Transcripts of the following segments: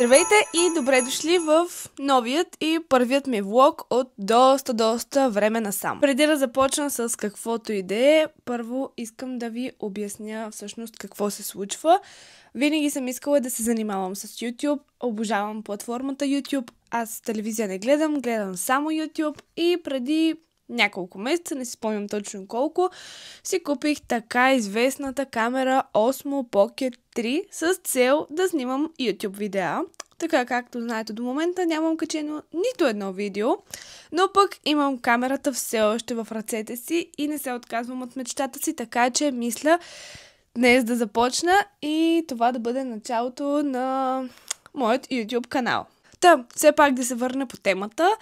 Здравейте и добре дошли в новият и първият ми влог от доста време насам. Преди да започна с каквото и да е, първо искам да ви обясня всъщност какво се случва. Винаги съм искала да се занимавам с YouTube, обожавам платформата YouTube, аз телевизия не гледам, гледам само YouTube и преди няколко месеца, не си спомням точно колко, си купих така известната камера Osmo Pocket 3 с цел да снимам YouTube видеа. Така както знаете, до момента нямам качено нито едно видео, но пък имам камерата все още в ръцете си и не се отказвам от мечтата си, така че мисля днес да започна и това да бъде началото на моят YouTube канал. Та, все пак да се върна по темата.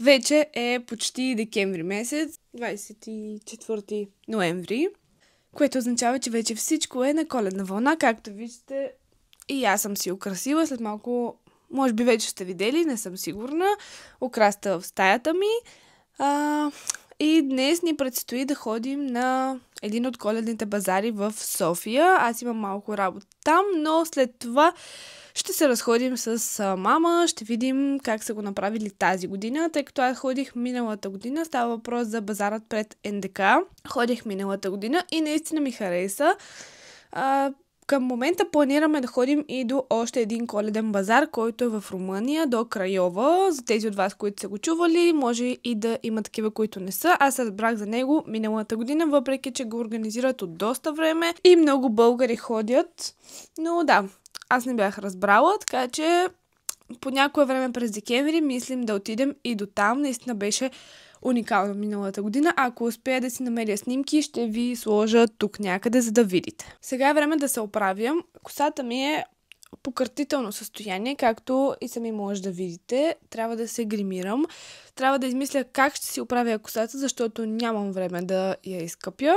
Вече е почти декември месец, 24 ноември, което означава, че вече всичко е на коледна вълна, както виждате. И аз съм си украсила, след малко, може би вече сте видели, не съм сигурна, украста в стаята ми. И днес ни предстои да ходим на един от коледните базари в София. Аз имам малко работа там, но след това ще се разходим с мама, ще видим как са го направили тази година, тъй като аз ходих миналата година, става въпрос за базарът пред НДК. Ходих миналата година и наистина ми хареса. Към момента планираме да ходим и до още един коледен базар, който е в Румъния, до Крайова. За тези от вас, които са го чували, може и да има такива, които не са. Аз разбрах за него миналата година, въпреки че го организират от доста време и много българи ходят. Но да, аз не бях разбрала, така че по някое време през декември мислим да отидем и до там. Наистина беше уникално миналата година. Ако успея да си намеря снимки, ще ви сложа тук някъде, за да видите. Сега е време да се оправям. Косата ми е покъртително състояние, както и сами може да видите. Трябва да се гримирам. Трябва да измисля как ще си оправя косата, защото нямам време да я изкъпя.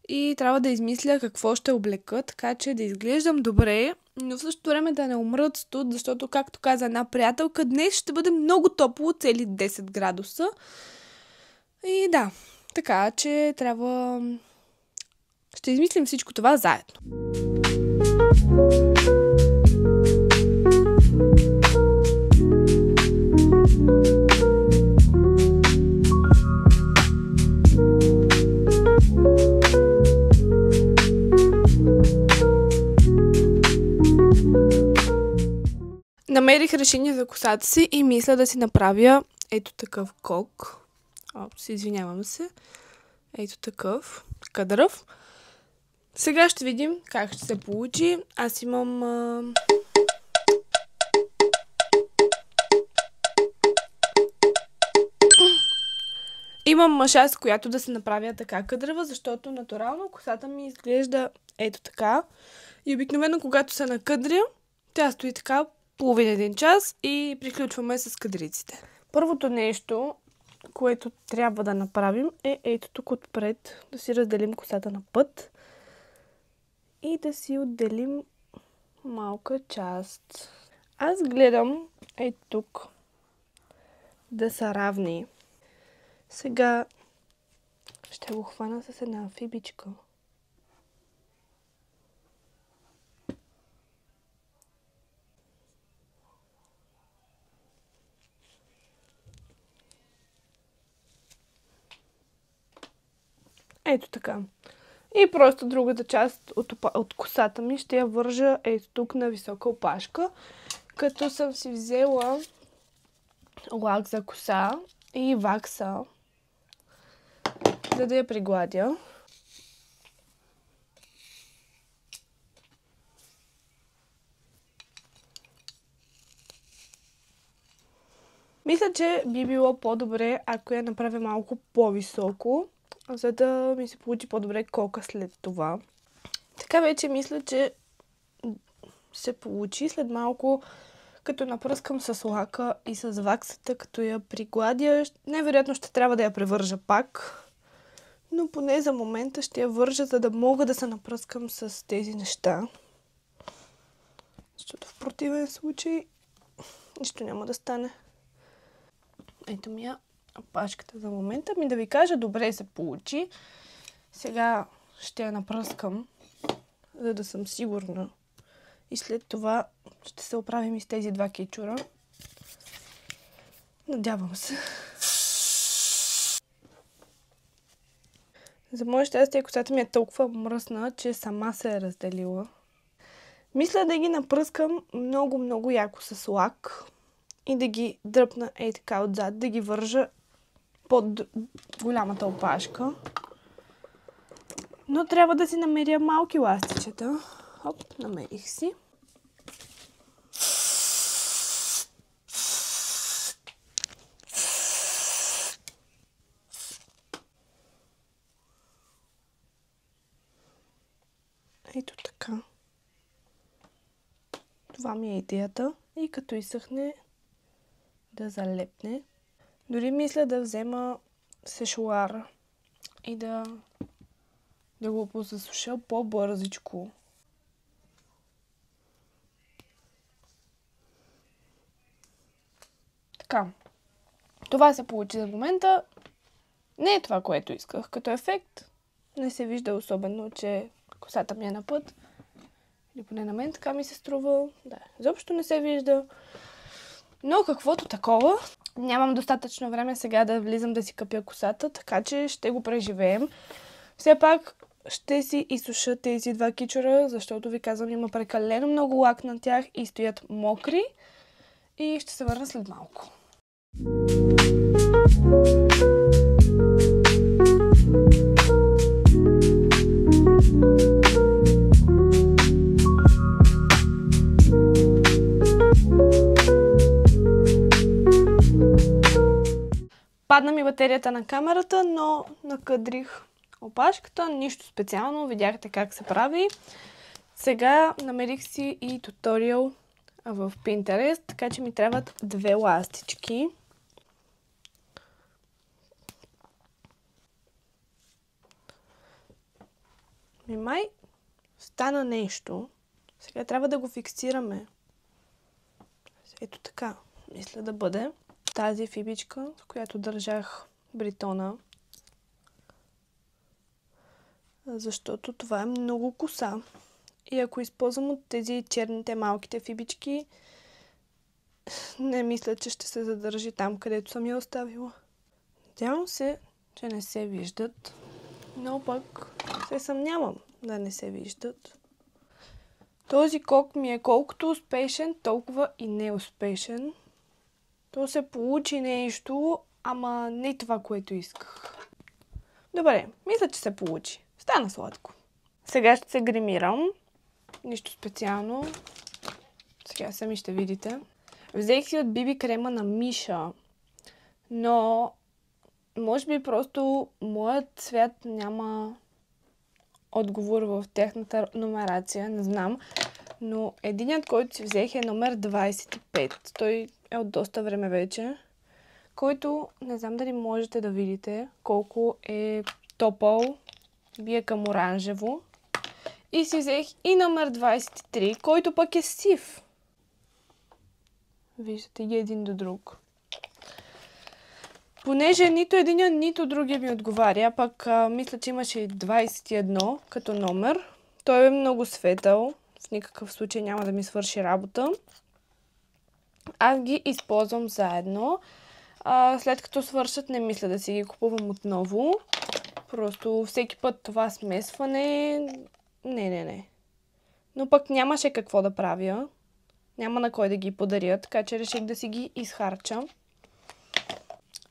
И трябва да измисля какво ще облека, така че да изглеждам добре, но в същото време да не умра от студ, защото, както каза една приятелка, днес ще бъде много топло, цели 10 градуса. И да, така че трябва... Ще измислим всичко това заедно. Намерих решение за косата си и мисля да си направя ето такъв кок. Извинявам се. Ето такъв. Кадръв. Сега ще видим как ще се получи. Аз имам... Имам маша, с която да се направя така кадрава, защото натурално косата ми изглежда ето така. И обикновено, когато се накъдря, тя стои така половин един час и приключваме с кадриците. Първото нещо, което трябва да направим е ето тук отпред да си разделим косата на път и да си отделим малка част. Аз гледам ето тук да са равни. Сега ще го хвана с една фибичка. Ето така. И просто другата част от косата ми ще я вържа ето тук на висока опашка, като съм си взела лак за коса и вакса, за да я пригладя. Мисля, че би било по-добре, ако я направя малко по-високо, за да ми се получи по-добре кока след това. Така вече мисля, че се получи. След малко, като напръскам с лака и с ваксата, като я пригладя, невероятно ще трябва да я превържа пак. Но поне за момента ще я вържа, за да мога да се напръскам с тези неща. Защото в противен случай нищо няма да стане. Ето ми я опашката за момента. Да ви кажа, добре се получи. Сега ще я напръскам, за да съм сигурна И след това ще се оправим и с тези два кичура. Надявам се. За мое щастие, косата ми е толкова мръсна, че сама се е разделила. Мисля да ги напръскам много яко с лак и да ги дръпна така отзад, да ги вържа под голямата опашка. Но трябва да си намеря малки ластичета. Хоп, намерих си. Ето така. Това ми е идеята. И като изсъхне, да залепне. Дори мисля да взема сешуар и да го позасуша по-бързичко. Така. Това се получи за момента. Не е това, което исках като ефект. Не се вижда особено, че косата ми е на път. Или поне на мен така ми се струва. Да, изобщо не се вижда. Но каквото такова. Нямам достатъчно време сега да влизам да си къпя косата, така че ще го преживеем. Все пак ще си изсуша тези два кичура, защото ви казвам, има прекалено много лак на тях и стоят мокри. И ще се върна след малко. Падна ми батерията на камерата, но накадрих опашката. Нищо специално, видяхте как се прави. Сега намерих си и туториал в Pinterest, така че ми трябват две ластички. Май стана нещо. Сега трябва да го фиксираме. Ето така, мисля да бъде. Тази фибичка, с която държах бритона. Защото това е много коса. И ако използвам от тези черните малките фибички, не мисля, че ще се задържи там, където съм я оставила. Надявам се, че не се виждат, но пък се съмнявам да не се виждат. Този кок ми е колкото успешен, толкова и неуспешен. То се получи нещо, ама не това, което исках. Добре, мисля, че се получи. Стана сладко. Сега ще се гримирам. Нищо специално. Сега сами ще видите. Взех си от BB крема на Миша, но може би просто моят цвят няма отговор в техната номерация, не знам. Но единият, който си взех е номер 25. Той е от доста време вече, който не знам дали можете да видите колко е топъл, бие към оранжево. И си взех и номер 23, който пък е сив. Виждате ги един до друг. Понеже нито единия, нито другия ми отговаря, пък мисля, че имаше 21 като номер. Той е много светъл. В никакъв случай няма да ми свърши работа. Аз ги използвам заедно. След като свършат, не мисля да си ги купувам отново. Просто всеки път това смесване... Не. Но пък нямаше какво да правя. Няма на кой да ги подаря, така че реших да си ги изхарча.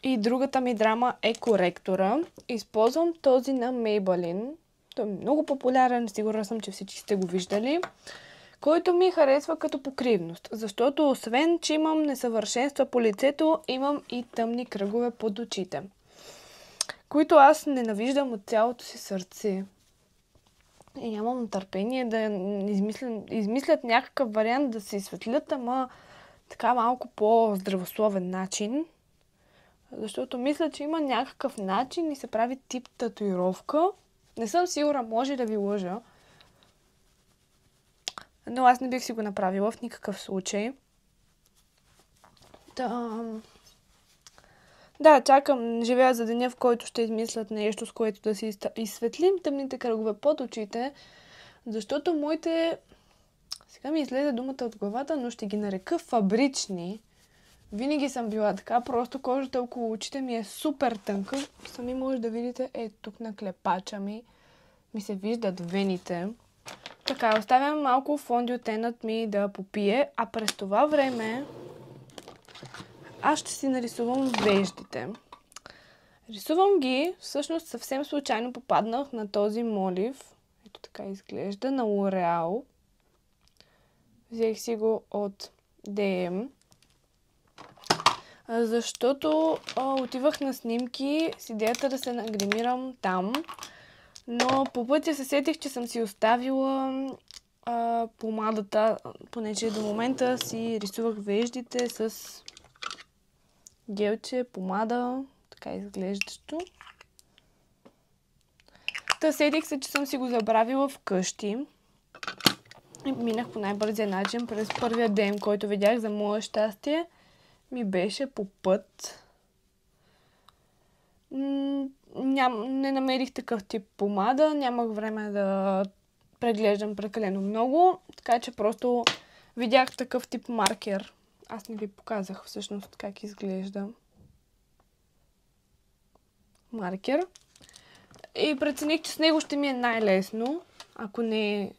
И другата ми драма е коректора. Използвам този на Maybelline. Той е много популярен, сигурна съм, че всички сте го виждали. Който ми харесва като покривност. Защото освен, че имам несъвършенства по лицето, имам и тъмни кръгове под очите. Които аз ненавиждам от цялото си сърце. И нямам търпение да измислят някакъв вариант да се изсветлят, ама така малко по-здравословен начин. Защото мисля, че има някакъв начин и се прави тип татуировка. Не съм сигурна, може да ви лъжа. Но аз не бих си го направила в никакъв случай. Да, чакам, живея за деня, в който ще измислят нещо, с което да си изсветлим тъмните кръгове под очите. Защото моите... Сега ми излезе думата от главата, но ще ги нарека фабрични. Винаги съм била така, просто кожата около очите ми е супер тънка. Сами може да видите, тук на клепача ми се виждат вените. Така, оставям малко фондиотенът ми да попие, а през това време аз ще си нарисувам веждите. Рисувам ги, всъщност съвсем случайно попаднах на този молив. Ето така изглежда, на L'Oreal. Взех си го от DM. Защото отивах на снимки с идеята да се нагримирам там. Но по пътя се сетих, че съм си оставила помадата, понеже до момента си рисувах веждите с гелче, помада, така изглеждащо. Та сетих се, че съм си го забравила вкъщи. И минах по най-бързия начин през първия ден, който видях. За мое щастие ми беше по път. Не намерих такъв тип помада, нямах време да преглеждам прекалено много, така че просто видях такъв тип маркер. Аз не ви показах всъщност как изглежда маркер. И прецених, че с него ще ми е най-лесно, ако не е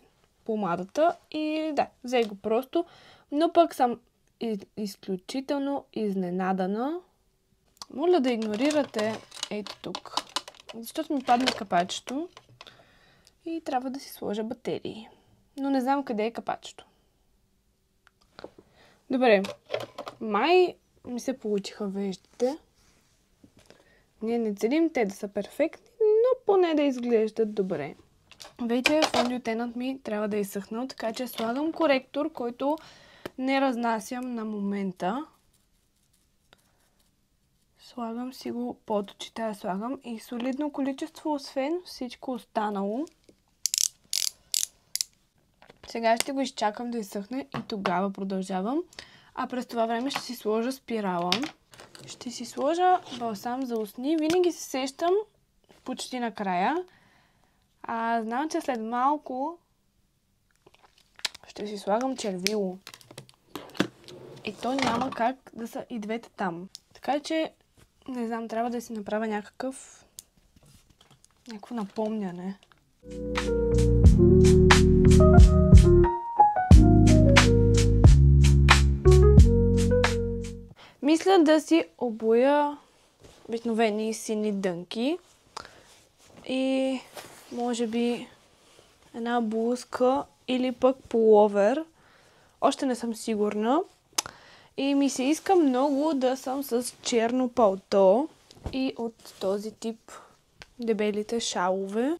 помадата. И да, взех го просто, но пък съм изключително изненадана. Моля да игнорирате ето тук, защото ми падна капачето и трябва да си сложа батерии. Но не знам къде е капачето. Добре, май ми се получиха веждите. Ние не целим те да са перфектни, но поне да изглеждат добре. Вече фондиотенът ми трябва да е изсъхнал, така че слагам коректор, който не разнасям на момента. Слагам си го под очите, слагам и солидно количество, освен всичко останало. Сега ще го изчакам да изсъхне и тогава продължавам. А през това време ще си сложа спирала. Ще си сложа балсам за устни. Винаги се сещам почти накрая. Знам, че след малко ще си слагам червило. И то няма как да са и двете там. Така че, не знам, трябва да си направя някакво напомняне. Мисля да си обуя обикновени сини дънки и може би една блузка или пък пуловер. Още не съм сигурна. И ми се иска много да съм с черно палто и от този тип дебелите шалове.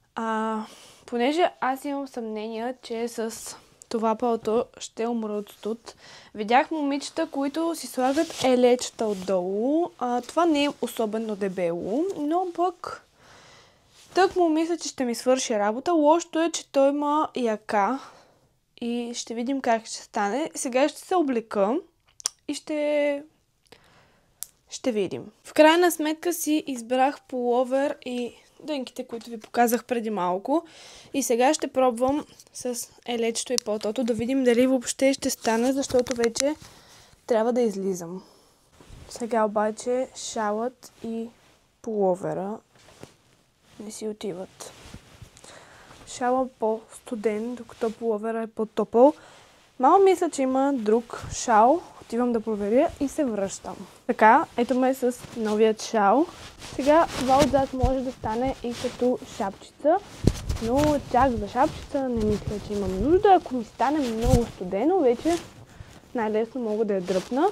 Понеже аз имам съмнение, че с това палто ще умра от студ. Видях момичета, които си слагат елечета отдолу. Това не е особено дебело, но пък тък му мисля, че ще ми свърши работа. Лошото е, че той има яка и ще видим как ще стане. Сега ще се облека и ще видим. В крайна сметка си избрах пуловер и дънките, които ви показах преди малко. И сега ще пробвам с елечето и палтото да видим дали въобще ще стане, защото вече трябва да излизам. Сега обаче шалът и пуловера не си отиват. Шала по-студен, докато пуловера е по-топъл. Малко мисля, че има друг шал. Отивам да проверя и се връщам. Така, ето ме с новият шал. Сега това отзад може да стане и като шапчица, но чак за шапчица не мисля, че имам нужда. Ако ми стане много студено, вече най-лесно мога да я дръпна.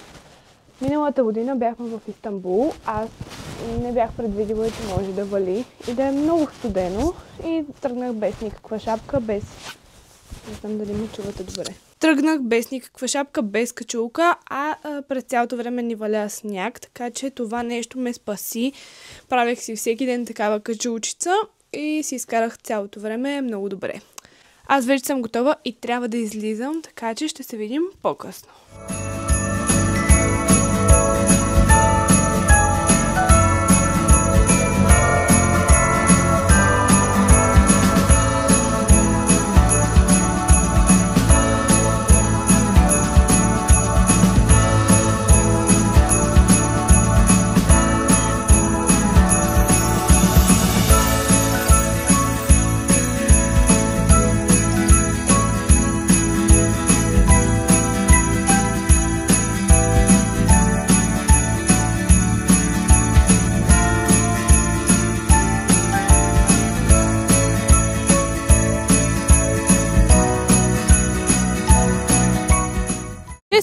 Миналата година бяхме в Истанбул. Аз не бях предвидила, че може да вали и да е много студено. И тръгнах без никаква шапка, без... Не знам дали ме чувате добре. Тръгнах без никаква шапка, без качулка, през цялото време ни валя сняг, така че това нещо ме спаси. Правех си всеки ден такава качулчица и си изкарах цялото време много добре. Аз вече съм готова и трябва да излизам, така че ще се видим по-късно.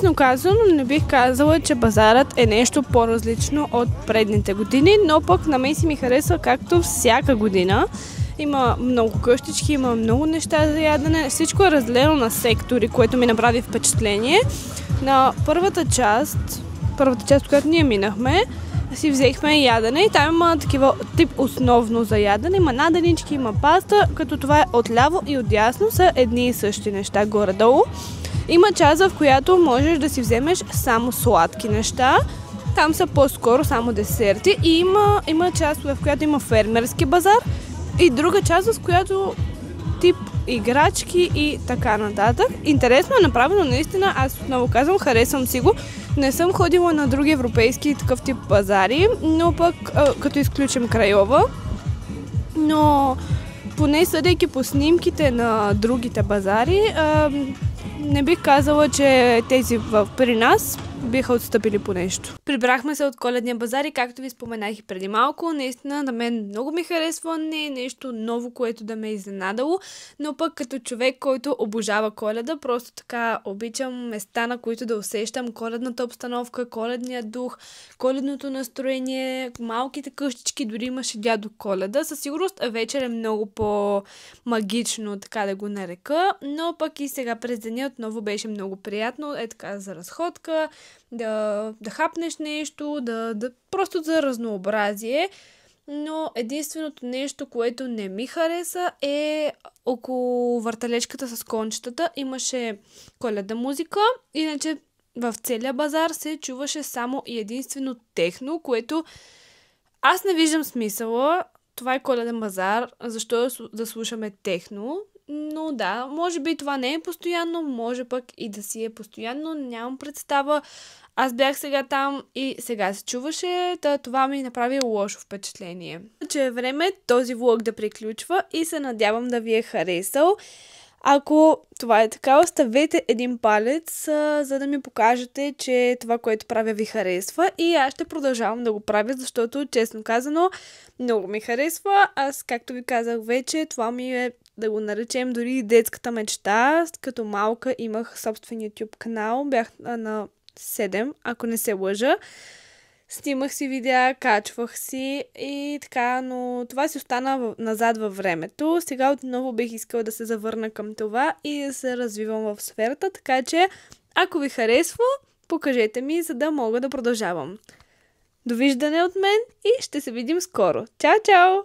Честно казано, не бих казала, че базарът е нещо по-различно от предните години, но пък на мен си ми харесва както всяка година. Има много къщички, има много неща за ядене. Всичко е разделено на сектори, което ми направи впечатление. На първата част, която ние минахме, си взехме ядене и там има такива тип основно за ядене. Има наденички, има паста, като това е отляво и отдясно са едни и същи неща горе-долу. Има част, в която можеш да си вземеш само сладки неща. Там са по-скоро само десерти. И има част, в която има фермерски базар. И друга част, в която тип играчки и така нататък. Интересно е направено, наистина. Аз отново казвам, харесвам си го. Не съм ходила на други европейски такъв тип базари, но пък като изключим Крайова. Но поне съдейки по снимките на другите базари, не бих казала, че тези при нас биха отстъпили по нещо. Прибрахме се от коледния базар и както ви споменах и преди малко, наистина на мен много ми харесва, не е нещо ново, което да ме е изненадало, но пък като човек, който обожава Коледа, просто така обичам места, на които да усещам коледната обстановка, коледния дух, коледното настроение, малките къщички, дори имаше дядо Коледа. Със сигурност вечер е много по-магично, така да го нарека, но пък и сега през деня отново беше много приятно, е така за разходка, да хапнеш нещо, просто за разнообразие. Но единственото нещо, което не ми хареса е около въртележката с кончетата. Имаше коледа музика, иначе в целия базар се чуваше само и единствено техно, което аз не виждам смисъла. Това е коледен базар, защо да слушаме техно? Но да, може би това не е постоянно, може пък и да си е постоянно, нямам представа. Аз бях сега там и сега се чуваше, това ми направи лошо впечатление. Че е време този влог да приключва и се надявам да ви е харесал. Ако това е така, оставете един палец, за да ми покажете, че това, което правя, ви харесва и аз ще продължавам да го правя, защото, честно казано, много ми харесва. Аз, както ви казах вече, това ми е, да го наречем, дори детската мечта. Като малка имах собствен YouTube канал, бях на 7, ако не се лъжа. Снимах си видеа, качвах си и така, но това си остана назад във времето. Сега отново бих искала да се завърна към това и да се развивам в сферата, така че ако ви харесва, покажете ми, за да мога да продължавам. Довиждане от мен и ще се видим скоро. Чао, чао!